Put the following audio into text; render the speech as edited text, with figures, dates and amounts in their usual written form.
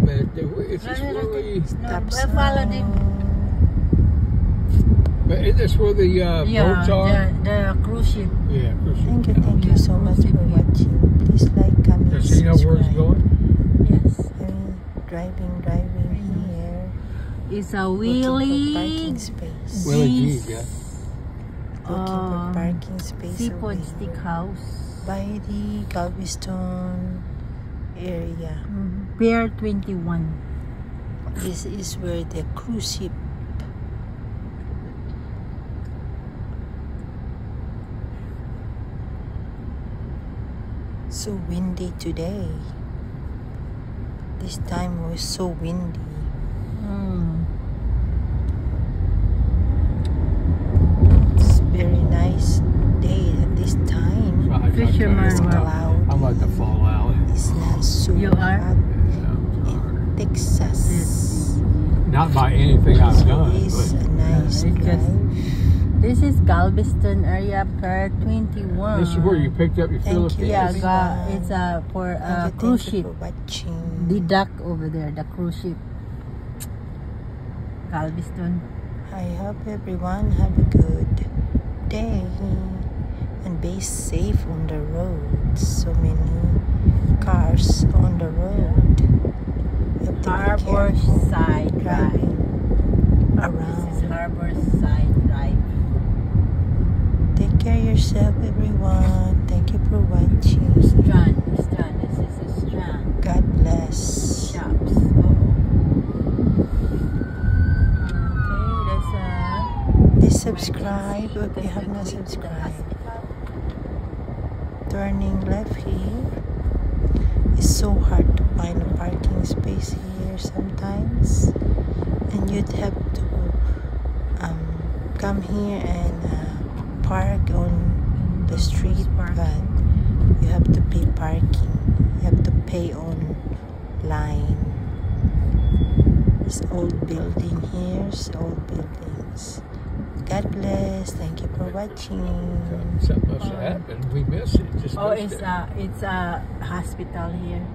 minute. It's just really... Follow them. But is this where the boats are? The cruise ship. Yeah, cruise ship. Thank you so much for watching. Please like, comment, Does he know where it's going? Yes. Driving here. It's a Looking for Willie. parking space. Willie G, yeah. Looking for parking space Seafood over here. Steakhouse. By the Galveston area. Pier 21. This is where the cruise ship. So windy today. This time was so windy. It's very nice day at this time. Fisherman. It's cloud. I'm about to fall out. It's not so You are? hot in Texas. Not by anything I've done, It's but a nice drive. This is Galveston area, Pier 21. this is where you picked up your Thank Philippines. you. Yeah, it's for a cruise Thank you ship. for watching. The dock over there, the cruise ship. Galveston. I hope everyone have a good day and be safe on the road. So many cars on the road. You have to be Harbor careful Side Drive. driving This around. is Harbor Side Drive. Take care of yourself, everyone. Thank you for watching. Strand. This is a strand. God bless. Shops. Please subscribe if you have not subscribed. Turning left here. It's so hard to find a parking space here sometimes, and you'd have to come here and park on the street, but you have to pay parking. You have to pay online. This old building here, old buildings. God bless. Thank you for watching. Something must have happened. We missed it. Just missed it. It's a hospital here.